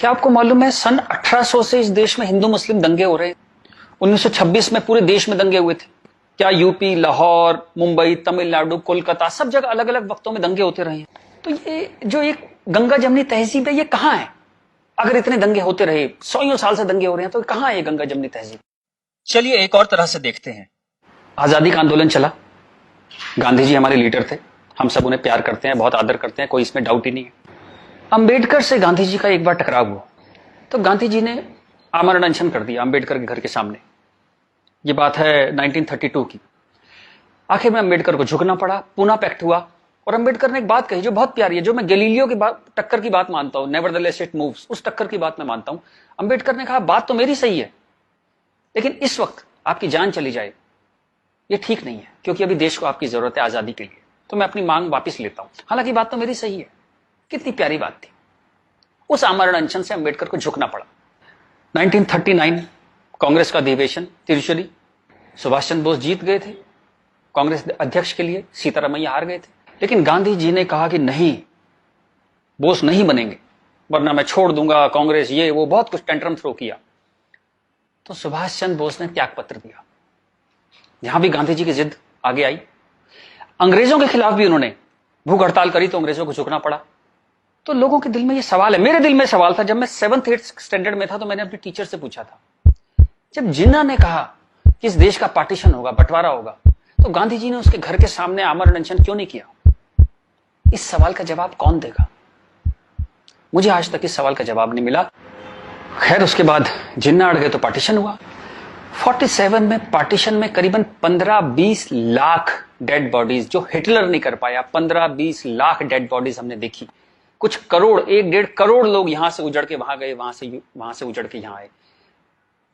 क्या आपको मालूम है सन 1800 से इस देश में हिंदू मुस्लिम दंगे हो रहे हैं। 1926 में पूरे देश में दंगे हुए थे। क्या यूपी, लाहौर, मुंबई, तमिलनाडु, कोलकाता सब जगह अलग अलग वक्तों में दंगे होते रहे हैं। तो ये जो एक गंगा जमनी तहजीब है ये कहां है? अगर इतने दंगे होते रहे, सौ साल से दंगे हो रहे हैं, तो कहां है ये गंगा जमनी तहजीब? चलिए एक और तरह से देखते हैं। आजादी का आंदोलन चला, गांधी जी हमारे लीडर थे, हम सब उन्हें प्यार करते हैं, बहुत आदर करते हैं, कोई इसमें डाउट ही नहीं है। अंबेडकर से गांधी जी का एक बार टकराव हुआ तो गांधी जी ने आमरण अनशन कर दिया अंबेडकर के घर के सामने। ये बात है 1932 की। आखिर में अंबेडकर को झुकना पड़ा, पूना पैक्ट हुआ और अंबेडकर ने एक बात कही जो बहुत प्यारी है, जो मैं गैलीलियो की बात टक्कर की बात मानता हूं, नेवरदलेस इट मूव्स, उस टक्कर की बात मैं मानता हूं। अंबेडकर ने कहा बात तो मेरी सही है, लेकिन इस वक्त आपकी जान चली जाए ये ठीक नहीं है, क्योंकि अभी देश को आपकी जरूरत है आजादी के लिए, तो मैं अपनी मांग वापस लेता हूं। हालांकि बात तो मेरी सही है। कितनी प्यारी बात थी। उस आमरण अनशन से अंबेडकर को झुकना पड़ा। 1939 कांग्रेस का अधिवेशन तिरुचुरी, सुभाष चंद्र बोस जीत गए थे कांग्रेस अध्यक्ष के लिए, सीतारामैया हार गए थे। लेकिन गांधी जी ने कहा कि नहीं, बोस नहीं बनेंगे वरना मैं छोड़ दूंगा कांग्रेस, ये वो बहुत कुछ टेंट्रम थ्रो किया। तो सुभाष चंद्र बोस ने त्याग पत्र दिया। यहां भी गांधी जी की जिद आगे आई। अंग्रेजों के खिलाफ भी उन्होंने भूख हड़ताल करी तो अंग्रेजों को झुकना पड़ा। तो लोगों के दिल में ये सवाल है, मेरे दिल में सवाल था, जब मैं 7th-8th स्टैंडर्ड में था तो मैंने अपने टीचर से पूछा था, जब जिन्ना ने कहा कि इस देश का पार्टीशन होगा, बंटवारा होगा, तो गांधी जी ने उसके घर के सामने आमरण अनशन क्यों नहीं किया? इस सवाल का जवाब कौन देगा? मुझे आज तक इस सवाल का जवाब नहीं मिला। खैर, उसके बाद जिन्ना अड़ गए तो पार्टीशन हुआ। 47 में पार्टीशन में करीबन 15-20 लाख डेड बॉडीज, जो हिटलर नहीं कर पाया, 15-20 लाख डेड बॉडीज हमने देखी। कुछ करोड़, 1-1.5 करोड़ लोग यहां से उजड़ के वहां गए, वहां से उजड़ के यहां आए।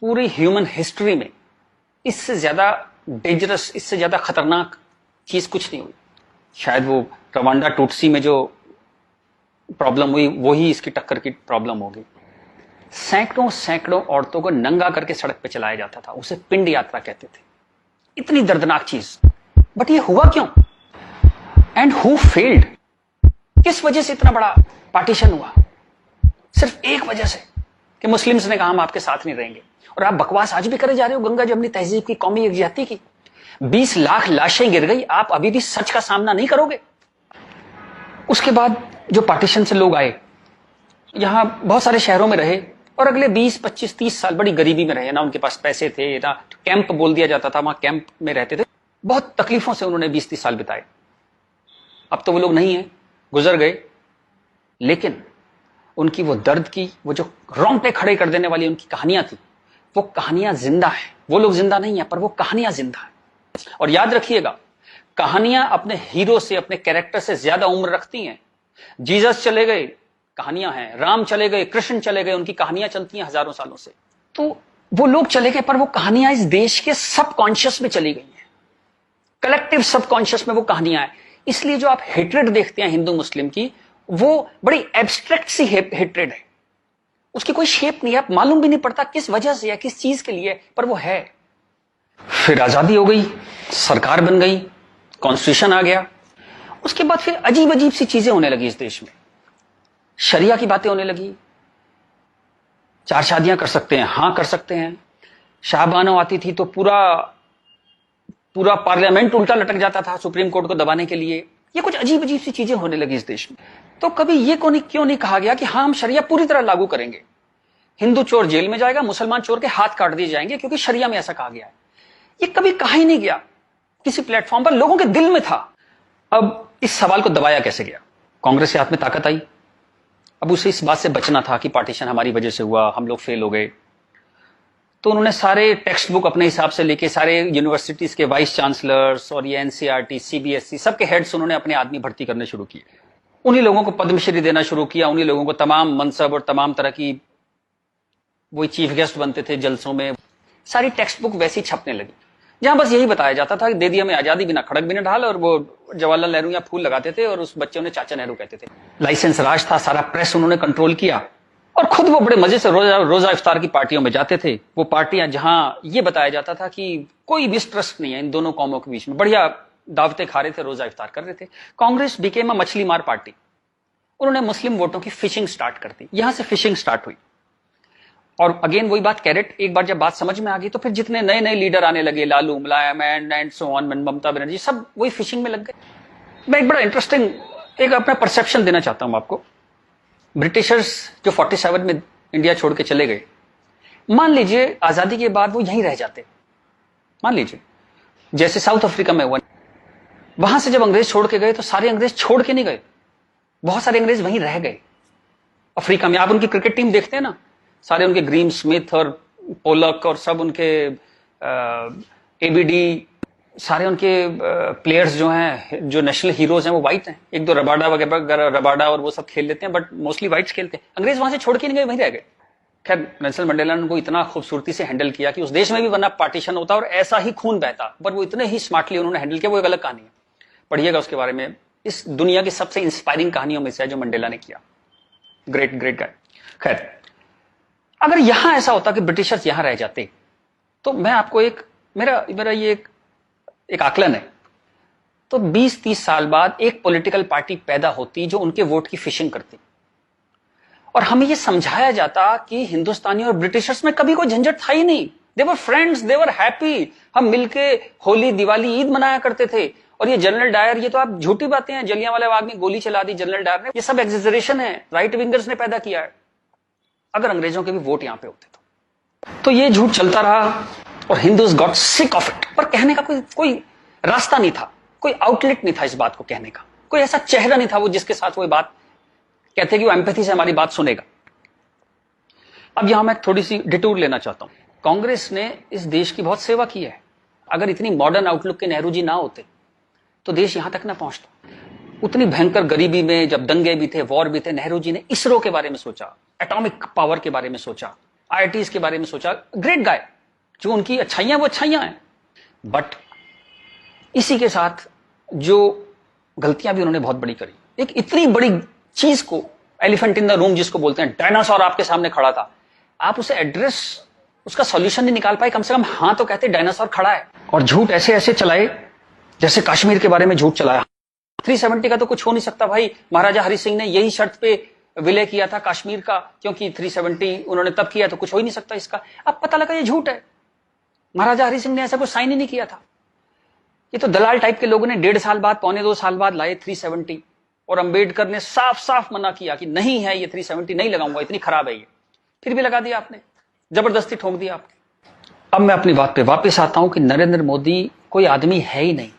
पूरी ह्यूमन हिस्ट्री में इससे ज्यादा डेंजरस, इससे ज्यादा खतरनाक चीज कुछ नहीं हुई। शायद वो रवांडा टूटसी में जो प्रॉब्लम हुई वही इसकी टक्कर की प्रॉब्लम होगी। सैकड़ों औरतों को नंगा करके सड़क पे चलाया जाता था, उसे पिंड यात्रा कहते थे। इतनी दर्दनाक चीज, बट ये हुआ क्यों? And who failed? किस वजह से इतना बड़ा पार्टीशन हुआ? सिर्फ एक वजह से कि मुस्लिम्स ने कहा हम आपके साथ नहीं रहेंगे। और आप बकवास आज भी करे जा रहे हो गंगा जमनी तहजीब की, कौमी यकजहती की। 20 लाख लाशें गिर गई, आप अभी भी सच का सामना नहीं करोगे? उसके बाद जो पार्टीशन से लोग आए, यहां बहुत सारे शहरों में रहे और अगले 20, 25, 30 साल बड़ी गरीबी में रहे। ना उनके पास पैसे थे, ना कैंप बोल दिया जाता था, वहां कैंप में रहते थे। बहुत तकलीफों से उन्होंने 20-30 साल बिताए। अब तो वो लोग नहीं है, गुजर गए, लेकिन उनकी वो दर्द की, वो जो रोंगटे खड़े कर देने वाली उनकी कहानियां थी, वो कहानियां जिंदा है। वो लोग जिंदा नहीं है, पर वो कहानियां जिंदा है। और याद रखिएगा, कहानियां अपने हीरो से, अपने कैरेक्टर से ज्यादा उम्र रखती हैं। जीसस चले गए, कहानियां हैं। राम चले गए, कृष्ण चले गए, उनकी कहानियां चलती हैं हजारों सालों से। तो वो लोग चले गए, पर वो कहानियां इस देश के सबकॉन्शियस में चली गई हैं। कलेक्टिव सबकॉन्शियस में वो कहानियां हैं। इसलिए जो आप हेट्रेड देखते हैं हिंदू मुस्लिम की, वो बड़ी एब्स्ट्रैक्ट सी हेट्रेड है। उसकी कोई शेप नहीं है, आप मालूम भी नहीं पड़ता किस वजह से है, किस चीज के लिए, पर वो है। फिर आजादी हो गई, सरकार बन गई, कॉन्स्टिट्यूशन आ गया। उसके बाद फिर अजीब अजीब सी चीजें होने लगी इस देश में। शरिया की बातें होने लगी। 4 शादियां कर सकते हैं, हां कर सकते हैं। शाहबानो आती थी तो पूरा पार्लियामेंट उल्टा लटक जाता था सुप्रीम कोर्ट को दबाने के लिए। ये कुछ अजीब अजीब सी चीजें होने लगी इस देश में। तो कभी ये क्यों नहीं कहा गया कि हाँ, हम शरिया पूरी तरह लागू करेंगे, हिंदू चोर जेल में जाएगा, मुसलमान चोर के हाथ काट दिए जाएंगे, क्योंकि शरिया में ऐसा कहा गया है। ये कभी कहा ही नहीं गया किसी प्लेटफॉर्म पर, लोगों के दिल में था। अब इस सवाल को दबाया कैसे गया? कांग्रेस के हाथ में ताकत आई। अब उसे इस बात से बचना था कि पार्टीशन हमारी वजह से हुआ, हम लोग फेल हो गए। तो उन्होंने सारे टेक्स्ट बुक अपने हिसाब से लेके सारे यूनिवर्सिटीज के वाइस चांसलर्स और ये एनसीईआरटी, सीबीएसई सबके हेड्स उन्होंने अपने आदमी भर्ती करने शुरू किए। उन्हीं लोगों को पद्मश्री देना शुरू किया, उन्हीं लोगों को तमाम मनसब और तमाम तरह की, वही चीफ गेस्ट बनते थे जलसों में। सारी टेक्स्ट बुक वैसी छपने लगी, जहां बस यही बताया जाता था कि दे दिया हमें आजादी, बिना खड़क बिना ढाल। और वो जवाहरलाल नेहरू या फूल लगाते थे और उस बच्चे उन्हें चाचा नेहरू कहते थे। लाइसेंस राज था, सारा प्रेस उन्होंने कंट्रोल किया। और खुद वो बड़े मजे से रोजा इफ्तार की पार्टियों में जाते थे। वो पार्टियां जहां ये बताया जाता था कि कोई मिसट्रस्ट नहीं है इन दोनों कौमों के बीच में, बढ़िया दावतें खा रहे थे, रोजा इफ्तार कर रहे थे। कांग्रेस बिकेम अ मछली मार पार्टी। उन्होंने मुस्लिम वोटों की फिशिंग स्टार्ट कर दी, यहां से फिशिंग स्टार्ट हुई। और अगेन वही बात, कैरेट, एक बार जब बात समझ में आ गई तो फिर जितने नए नए लीडर आने लगे, लालू, मुलायम and so on, Mamata Banerjee, सब वही फिशिंग में लग गए। मैं एक बड़ा इंटरेस्टिंग एक अपना परसेप्शन देना चाहता हूं आपको। ब्रिटिशर्स जो 47 में इंडिया छोड़ के चले गए, मान लीजिए आजादी के बाद वो यहीं रह जाते, मान लीजिए जैसे साउथ अफ्रीका में हुआ, वहां से जब अंग्रेज छोड़ के गए तो सारे अंग्रेज छोड़ के नहीं गए, बहुत सारे अंग्रेज वहीं रह गए अफ्रीका में। आप उनकी क्रिकेट टीम देखते हैं ना, सारे उनके ग्रीम स्मिथ और पोलक और सब उनके एबीडी, सारे उनके प्लेयर्स जो हैं, जो नेशनल हीरोज हैं, वो वाइट हैं। एक दो रबाडा वगैरह, रबाडा और वो सब खेल लेते हैं, बट मोस्टली वाइट्स खेलते हैं। अंग्रेज वहां से छोड़ के नहीं गए, वहीं रह गए। खैर, नेल्सन मंडेला ने उनको इतना खूबसूरती से हैंडल किया कि उस देश में भी वरना पार्टीशन होता और ऐसा ही खून बहता, पर वो इतने ही स्मार्टली उन्होंने हैंडल किया। वो एक अलग कहानी है, पढ़िएगा उसके बारे में। इस दुनिया की सबसे इंस्पायरिंग कहानियों में से है जो मंडेला ने किया। Great great guy. खैर, अगर यहां ऐसा होता कि ब्रिटिशर्स यहां रह जाते, तो मैं आपको एक मेरा ये एक आकलन है, तो 20-30 साल बाद एक पॉलिटिकल पार्टी पैदा होती जो उनके वोट की फिशिंग करती, और हमें यह समझाया जाता कि हिंदुस्तानी और ब्रिटिशर्स में कभी कोई झंझट था ही नहीं। They were friends, they were happy. हम मिलके होली, दिवाली, ईद मनाया करते थे। और ये जनरल डायर, ये तो आप झूठी बातें हैं, जलियांवाला बाग में गोली चला दी जनरल डायर ने, ये सब एग्जेजरेशन है, राइट विंगर्स ने पैदा किया है। अगर अंग्रेजों के भी वोट यहां पे होते तो ये झूठ चलता रहा और Hindus got sick of it. पर कहने का कोई रास्ता नहीं था, कोई आउटलेट नहीं था इस बात को कहने का, कोई ऐसा चेहरा नहीं था वो जिसके साथ वो बात कहते कि वो एम्पैथी से हमारी बात सुनेगा। अब यहां मैं थोड़ी सी डिटूर लेना चाहता हूं। कांग्रेस ने इस देश की बहुत सेवा की है। अगर इतनी मॉडर्न आउटलुक के नेहरू जी ना होते तो देश यहां तक ना पहुंचता। उतनी भयंकर गरीबी में जब दंगे भी थे, वॉर भी थे, नेहरू जी ने इसरो के बारे में सोचा, एटॉमिक पावर के बारे में सोचा, आईआईटीज के बारे में सोचा। Great guy. जो उनकी अच्छाइयां वो अच्छाइयां हैं, बट इसी के साथ जो गलतियां भी उन्होंने बहुत बड़ी करी। एक इतनी बड़ी चीज को, एलिफेंट इन द रूम जिसको बोलते हैं, डायनासोर आपके सामने खड़ा था, आप उसे एड्रेस, उसका सॉल्यूशन नहीं निकाल पाए, कम से कम हाँ तो कहते डायनासोर खड़ा है। और झूठ ऐसे ऐसे चलाए, जैसे कश्मीर के बारे में झूठ चलाया। 370 का तो कुछ हो नहीं सकता भाई। महाराजा हरि सिंह ने यही शर्त पे विलय किया था कश्मीर का, क्योंकि 370 उन्होंने तब किया, तो कुछ हो ही नहीं सकता इसका। अब पता लगा ये झूठ है, महाराजा हरि सिंह ने ऐसा कुछ साइन ही नहीं किया था। ये तो दलाल टाइप के लोगों ने 1.5 साल बाद, 1.25 साल बाद लाए 370, और अंबेडकर ने साफ साफ मना किया कि नहीं है ये 370 नहीं लगाऊंगा, इतनी खराब है ये, फिर भी लगा दिया आपने, जबरदस्ती ठोक दिया आपने। अब मैं अपनी बात पे वापस आता हूं कि नरेंद्र मोदी कोई आदमी है ही नहीं,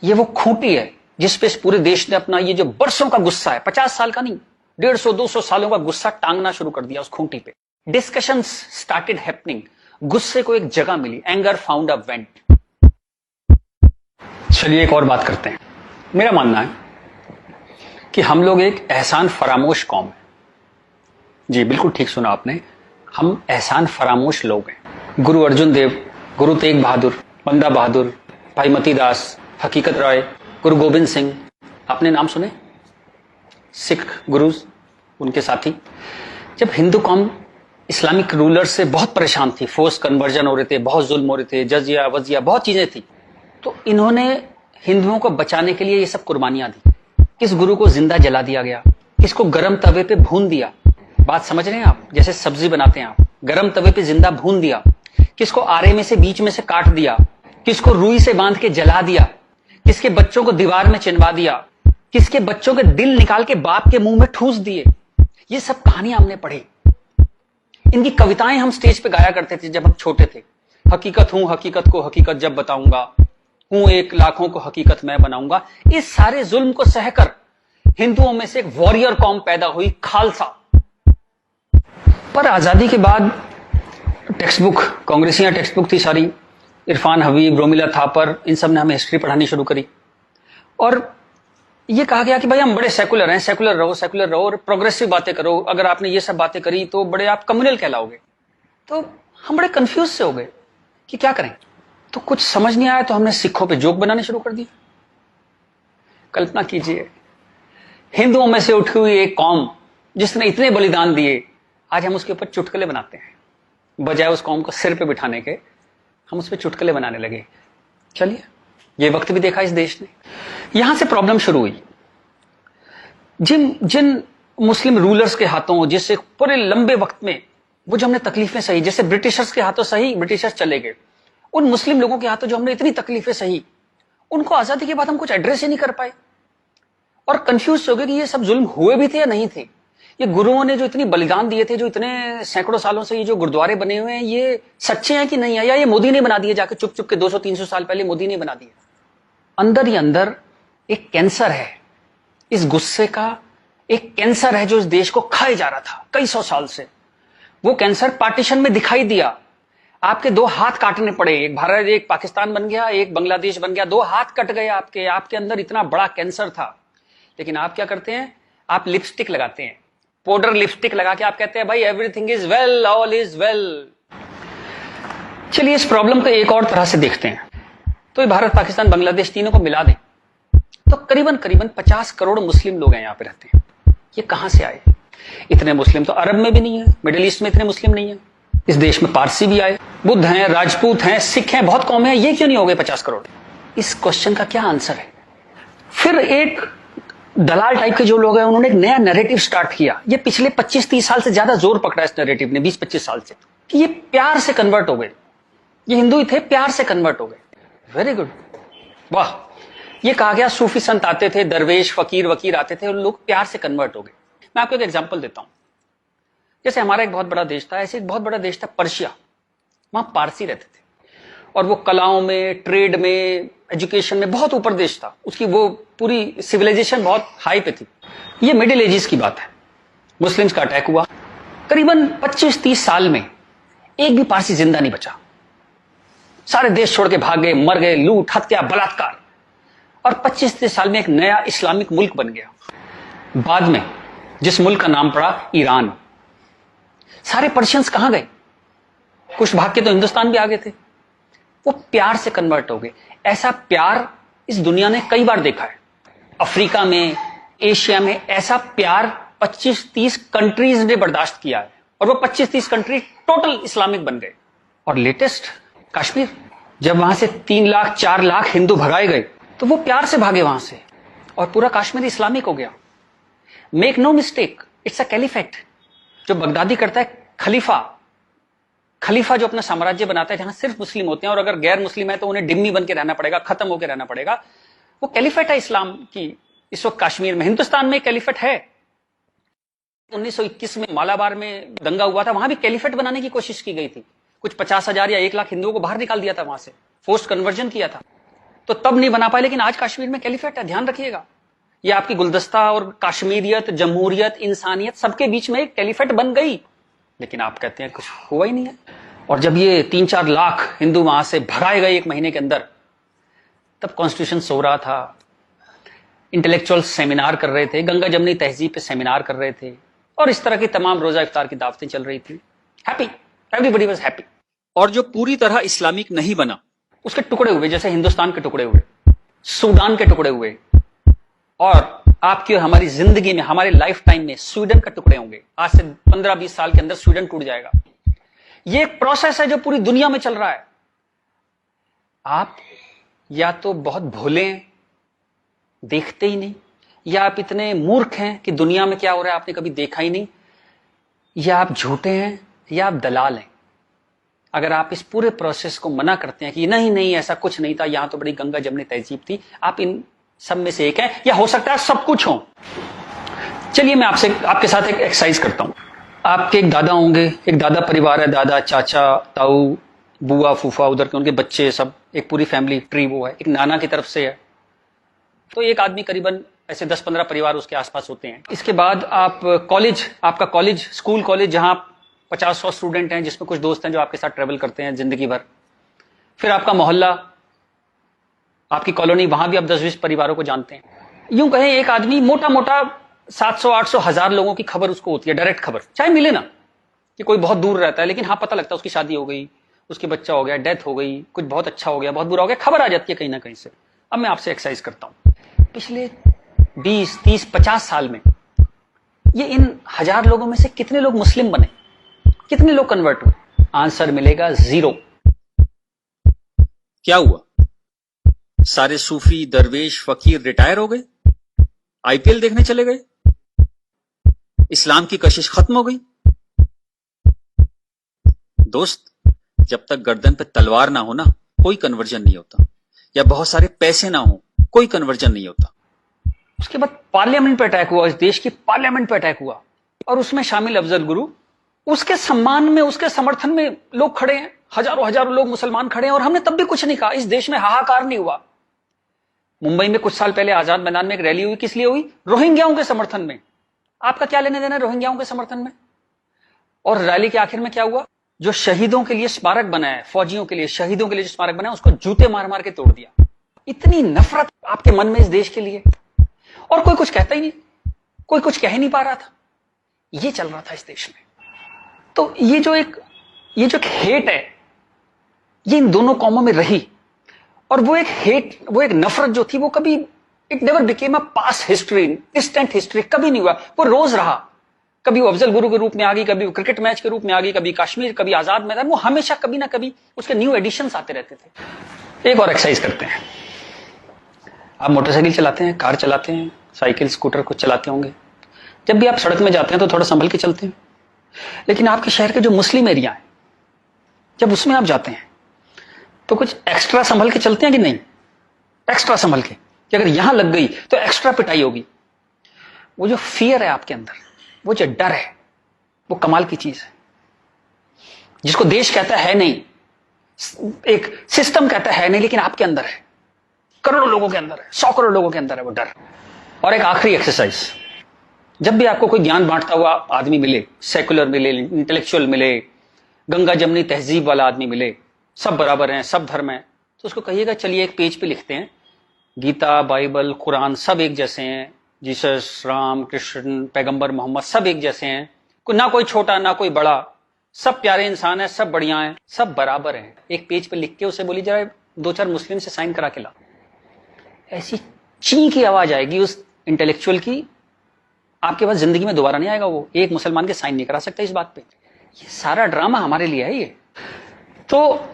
ये वो खूंटी है जिसपे इस पूरे देश ने अपना ये जो बरसों का गुस्सा है, 50 साल का नहीं, 150-200 सालों का गुस्सा टांगना शुरू कर दिया उस खूंटी पे। डिस्कशंस स्टार्टेड हैपनिंग, गुस्से को एक जगह मिली, एंगर फाउंड अ वेंट। चलिए एक और बात करते हैं। मेरा मानना है कि हम लोग एक एहसान फरामोश कौम है। जी बिल्कुल ठीक सुना आपने, हम एहसान फरामोश लोग हैं। गुरु अर्जुन देव, गुरु तेग बहादुर, बंदा बहादुर, भाई मती दास, हकीकत राय, गुरु गोविंद सिंह, आपने नाम सुने, सिख गुरुज, उनके साथी। जब हिंदू कौम इस्लामिक रूलर से बहुत परेशान थी, फोर्स कन्वर्जन हो रहे थे, बहुत जुल्म हो रहे थे, जजिया वजिया बहुत चीजें थी, तो इन्होंने हिंदुओं को बचाने के लिए ये सब कुर्बानियां दी। किस गुरु को जिंदा जला दिया गया, किसको गर्म तवे पे भून दिया, बात समझ रहे हैं आप, जैसे सब्जी बनाते हैं आप, गर्म तवे पे जिंदा भून दिया, किसको आरे में से बीच में से काट दिया, किसको रुई से बांध के जला दिया, किसके बच्चों को दीवार में चिनवा दिया, किसके बच्चों के दिल निकाल के बाप के मुंह में ठूस दिए। ये सब कहानियां हमने पढ़ी, इनकी कविताएं हम स्टेज पे गाया करते थे जब हम छोटे थे। हकीकत हूं, हकीकत को हकीकत जब बताऊंगा, हूं एक लाखों को हकीकत मैं बनाऊंगा। इस सारे जुल्म को सहकर हिंदुओं में से एक वॉरियर कौम पैदा हुई, खालसा। पर आजादी के बाद टेक्स्ट बुक, कांग्रेसियां टेक्स्ट बुक थी सारी, इरफान हबीब, रोमिला थापर, इन सब ने हमें हिस्ट्री पढ़ानी शुरू करी, और ये कहा गया कि भाई हम बड़े सेकुलर हैं, सेकुलर रहो और प्रोग्रेसिव बातें करो। अगर आपने ये सब बातें करी तो बड़े आप कम्युनल कहलाओगे। तो हम बड़े कंफ्यूज से हो गए कि क्या करें। तो कुछ समझ नहीं आया तो हमने सिखों पे जोक बनाने शुरू कर दिए। कल्पना कीजिए, हिंदुओं में से उठी हुई एक कौम जिसने इतने बलिदान दिए, आज हम उसके ऊपर चुटकुले बनाते हैं। बजाय उस कौम को सिर पे बिठाने के हम उस पर चुटकुले बनाने लगे। चलिए, ये वक्त भी देखा इस देश ने। यहां से प्रॉब्लम शुरू हुई। जिन जिन मुस्लिम रूलर्स के हाथों, जिससे पूरे लंबे वक्त में वो जो हमने तकलीफें सही, जैसे ब्रिटिशर्स के हाथों सही, ब्रिटिशर्स चले गए, उन मुस्लिम लोगों के हाथों जो हमने इतनी तकलीफें सही, उनको आजादी के बाद हम कुछ एड्रेस ही नहीं कर पाए और कंफ्यूज हो गए कि ये सब जुल्म हुए भी थे या नहीं थे। ये गुरुओं ने जो इतनी बलिदान दिए थे, जो इतने सैकड़ों सालों से ये जो गुरुद्वारे बने हुए हैं, ये सच्चे हैं कि नहीं है, या ये मोदी ने बना दिए जाके चुप चुप के 200-300 साल पहले मोदी ने बना दिए। अंदर ही अंदर एक कैंसर है, इस गुस्से का एक कैंसर है जो इस देश को खाए जा रहा था कई सौ साल से। वो कैंसर पार्टीशन में दिखाई दिया, आपके दो हाथ काटने पड़े, एक भारत एक पाकिस्तान बन गया, एक बांग्लादेश बन गया, दो हाथ कट गए आपके। आपके अंदर इतना बड़ा कैंसर था, लेकिन आप क्या करते हैं, आप लिपस्टिक लगाते हैं, पाउडर लिपस्टिक लगा के आप कहते हैं भाई everything is well, all is well. चलिए इस प्रॉब्लम को एक और तरह से देखते हैं। तो ये भारत पाकिस्तान बांग्लादेश तीनों को मिला दें तो करीबन करीबन 50 करोड़ मुस्लिम लोग हैं यहां पे रहते हैं। ये कहां से आए? इतने मुस्लिम तो अरब में भी नहीं है, मिडिल ईस्ट में इतने मुस्लिम नहीं है। इस देश में पारसी भी आए, बुद्ध हैं, राजपूत हैं, सिख हैं, बहुत कौमें हैं, ये क्यों नहीं हो गए 50 करोड़? इस क्वेश्चन का क्या आंसर है? फिर एक दलाल टाइप के जो लोग हैं उन्होंने एक नया नैरेटिव स्टार्ट किया। ये पिछले 25-30 साल से ज्यादा जोर पकड़ा इस नैरेटिव ने, 20-25 साल से, कि ये प्यार से कन्वर्ट हो गए। ये हिंदू ही थे, प्यार से कन्वर्ट हो गए। वेरी गुड, वाह। ये कहा गया सूफी संत आते थे, दरवेश फकीर वकीर आते थे, उन लोग प्यार से कन्वर्ट हो गए। मैं आपको एक एग्जांपल देता हूं। जैसे हमारा एक बहुत बड़ा देश था, ऐसे एक बहुत बड़ा देश था पर्शिया। वहां पारसी रहते थे और वो कलाओं में, ट्रेड में, एजुकेशन में बहुत ऊपर देश था। उसकी वो पूरी सिविलाइजेशन बहुत हाई पे थी। ये मिडिल एजेस की बात है, मुस्लिम्स का अटैक हुआ। करीबन 25-30 साल में एक भी पारसी जिंदा नहीं बचा। सारे देश छोड़ के भाग गए, मर गए, लूट, हत्या, बलात्कार। और 25-30 साल में एक नया इस्लामिक मुल्क बन गया। बाद में जिस मुल्क का नाम पड़ा ईरान। सारे पर्शियंस कहां गए? कुछ भाग के तो हिंदुस्तान भी आ गए थे। वो प्यार से कन्वर्ट हो गए। ऐसा प्यार इस दुनिया ने कई बार देखा है। अफ्रीका में, एशिया में ऐसा प्यार 25-30 कंट्रीज ने बर्दाश्त किया है और वो 25-30 कंट्री टोटल इस्लामिक बन गए। और लेटेस्ट कश्मीर, जब वहां से 3 लाख 4 लाख हिंदू भगाए गए तो वो प्यार से भागे वहां से और पूरा कश्मीर इस्लामिक हो गया। Make no mistake, it's a caliphate. जो बगदादी करता है खलीफा जो अपना साम्राज्य बनाता है जहां सिर्फ मुस्लिम होते हैं और अगर गैर मुस्लिम है तो उन्हें डिम्मी बन के रहना पड़ेगा, खत्म होकर रहना पड़ेगा। वो कैलिफेट है इस्लाम की। इस वक्त कश्मीर में, हिंदुस्तान में कैलिफेट है। 1921 में मालाबार में दंगा हुआ था, वहां भी कैलिफेट बनाने की कोशिश की गई थी। कुछ 50,000 या 1 लाख हिंदुओं को बाहर निकाल दिया था वहां से, फोर्स्ड कन्वर्जन किया था। तो तब नहीं बना पाए, लेकिन आज कश्मीर में कैलिफेट है, ध्यान रखिएगा। ये आपकी गुलदस्ता और कश्मीरियत, जमहूरियत, इंसानियत सबके बीच में एक कैलिफेट बन गई। लेकिन आप कहते हैं कुछ हुआ ही नहीं है। और जब ये 3-4 लाख हिंदू वहां से भगाए गए 1 महीने के अंदर, तब कॉन्स्टिट्यूशन सो रहा था, इंटेलेक्चुअल सेमिनार कर रहे थे, गंगा जमनी तहजीब पे सेमिनार कर रहे थे और इस तरह की तमाम रोजा इफ्तार की दावतें चल रही थी। Happy, everybody was happy. और जो पूरी तरह इस्लामिक नहीं बना, उसके टुकड़े हुए, जैसे हिंदुस्तान के टुकड़े हुए, सूडान के टुकड़े हुए और आपकी और हमारी जिंदगी में, हमारे लाइफ टाइम में स्वीडन के टुकड़े होंगे। आज से 15-20 साल के अंदर स्वीडन टूट जाएगा। ये एक प्रोसेस है जो पूरी दुनिया में चल रहा है। आप या तो बहुत भोले हैं, देखते ही नहीं, या आप इतने मूर्ख हैं कि दुनिया में क्या हो रहा है आपने कभी देखा ही नहीं, या आप झूठे हैं या आप दलाल हैं। अगर आप इस पूरे प्रोसेस को मना करते हैं कि नहीं नहीं ऐसा कुछ नहीं था, यहां तो बड़ी गंगा जमनी तहजीब थी, आप इन सब में से एक है, या हो सकता है सब कुछ हो। चलिए मैं आपके साथ एक एक्सरसाइज करता हूं। आपके एक दादा होंगे, एक दादा परिवार है, दादा, चाचा, ताऊ, बुआ, फूफा, उधर के उनके बच्चे, सब एक पूरी फैमिली ट्री वो है। एक नाना की तरफ से है, तो एक आदमी करीबन ऐसे 10-15 परिवार उसके आसपास होते हैं। इसके बाद आप कॉलेज, आपका कॉलेज, स्कूल कॉलेज, जहां 50-100 स्टूडेंट हैं, जिसमें कुछ दोस्त हैं जो आपके साथ ट्रेवल करते हैं जिंदगी भर। फिर आपका मोहल्ला, आपकी कॉलोनी, वहां भी आप 10-20 परिवारों को जानते हैं। यूं कहें एक आदमी मोटा मोटा 700-800 1000 लोगों की खबर उसको होती है, डायरेक्ट खबर, चाहे मिले ना, कि कोई बहुत दूर रहता है, लेकिन हाँ पता लगता है उसकी शादी हो गई, उसके बच्चा हो गया, डेथ हो गई, कुछ बहुत अच्छा हो गया, बहुत बुरा हो गया, खबर आ जाती है कहीं ना कहीं से। अब मैं आपसे एक्सरसाइज करता हूं, पिछले 20-30-50 साल में ये इन 1000 लोगों में से कितने लोग मुस्लिम बने, कितने लोग कन्वर्ट हुए? आंसर मिलेगा 0। क्या हुआ? सारे सूफी, दरवेश, फकीर रिटायर हो गए, आईपीएल देखने चले गए, इस्लाम की कशिश खत्म हो गई। दोस्त, जब तक गर्दन पे तलवार ना हो ना, कोई कन्वर्जन नहीं होता, या बहुत सारे पैसे ना हो, कोई कन्वर्जन नहीं होता। उसके बाद पार्लियामेंट पे अटैक हुआ, इस देश की पार्लियामेंट पे अटैक हुआ, और उसमें शामिल अफजल गुरु, उसके सम्मान में, उसके समर्थन में लोग खड़े हैं, हजारों हजारों लोग मुसलमान खड़े हैं, और हमने तब भी कुछ नहीं कहा। इस देश में हाहाकार नहीं हुआ। मुंबई में कुछ साल पहले आजाद मैदान में एक रैली हुई, किस लिए हुई? रोहिंग्याओं के समर्थन में। आपका क्या लेने देना रोहिंग्याओं के समर्थन में? और रैली के आखिर में क्या हुआ? जो शहीदों के लिए स्मारक बना है, फौजियों के लिए, शहीदों के लिए जो स्मारक बना है, उसको जूते मार मार के तोड़ दिया। इतनी नफरत आपके मन में इस देश के लिए, और कोई कुछ कहता ही नहीं, कोई कुछ कह ही नहीं पा रहा था। ये चल रहा था इस देश में। तो ये जो एक हेट है, ये इन दोनों कौमों में रही, और वो एक नफरत जो थी, वो कभी, it never became a past history, distant history, कभी नहीं हुआ। वो रोज रहा। कभी वो अफजल गुरु के रूप में आ गई, कभी वो क्रिकेट मैच के रूप में आ गई, कभी कश्मीर, कभी आजाद मैदान, वो हमेशा कभी ना कभी उसके न्यू एडिशंस आते रहते थे। एक और एक्सरसाइज करते हैं। आप मोटरसाइकिल चलाते हैं, कार चलाते हैं, साइकिल, स्कूटर कुछ चलाते होंगे। जब भी आप सड़क में जाते हैं तो थोड़ा संभल के चलते हैं। लेकिन आपके शहर के जो मुस्लिम एरिया है, जब उसमें आप जाते हैं तो कुछ एक्स्ट्रा संभल के चलते हैं कि नहीं? एक्स्ट्रा संभल के, कि अगर यहां लग गई तो एक्स्ट्रा पिटाई होगी। वो जो फियर है आपके अंदर, वो जो डर है, वो कमाल की चीज है, जिसको देश कहता है नहीं, एक सिस्टम कहता है नहीं, लेकिन आपके अंदर है, करोड़ों लोगों के अंदर है, 100 करोड़ लोगों के अंदर है वो डर। और एक आखिरी एक्सरसाइज, जब भी आपको कोई ज्ञान बांटता हुआ आदमी मिले, सेकुलर मिले, इंटेलेक्चुअल मिले, गंगा जमनी तहजीब वाला आदमी मिले, सब बराबर हैं, सब धर्म है, तो उसको कहिएगा चलिए एक पेज पे लिखते हैं, गीता, बाइबल, कुरान सब एक जैसे हैं, जीसस, राम, कृष्ण, पैगंबर मोहम्मद सब एक जैसे हैं, ना कोई छोटा ना कोई बड़ा, सब प्यारे इंसान है, सब बढ़िया हैं, सब बराबर हैं। एक पेज पे लिख के उसे बोली जरा 2-4 मुस्लिम से साइन करा के ला। ऐसी ची की आवाज आएगी उस इंटेलेक्चुअल की, आपके पास जिंदगी में दोबारा नहीं आएगा। वो एक मुसलमान के साइन नहीं करा सकता इस बात पे। ये सारा ड्रामा हमारे लिए है। ये तो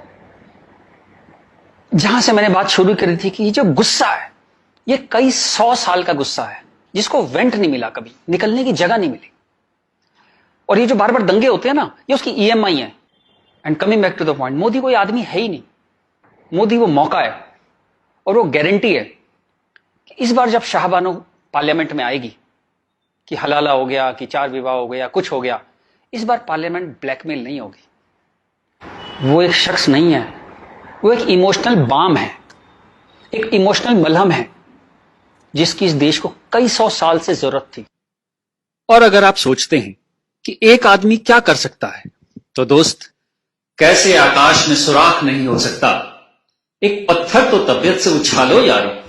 जहां से मैंने बात शुरू करी थी कि ये जो गुस्सा है, ये कई 100 साल का गुस्सा है, जिसको वेंट नहीं मिला, कभी निकलने की जगह नहीं मिली। और ये जो बार बार दंगे होते हैं ना, ये उसकी EMI है। And coming back to the point, Modi कोई आदमी है ही नहीं। मोदी वो मौका है, और वो गारंटी है कि इस बार जब शाहबानो पार्लियामेंट में आएगी कि हलाला हो गया, कि 4 विवाह हो गया, कुछ हो गया, इस बार पार्लियामेंट ब्लैकमेल नहीं होगी। वो एक शख्स नहीं है, वो एक इमोशनल बाम है, एक इमोशनल मलहम है, जिसकी इस देश को कई 100 साल से जरूरत थी। और अगर आप सोचते हैं कि एक आदमी क्या कर सकता है, तो दोस्त, कैसे आकाश में सुराख नहीं हो सकता, एक पत्थर तो तबीयत से उछालो यारो।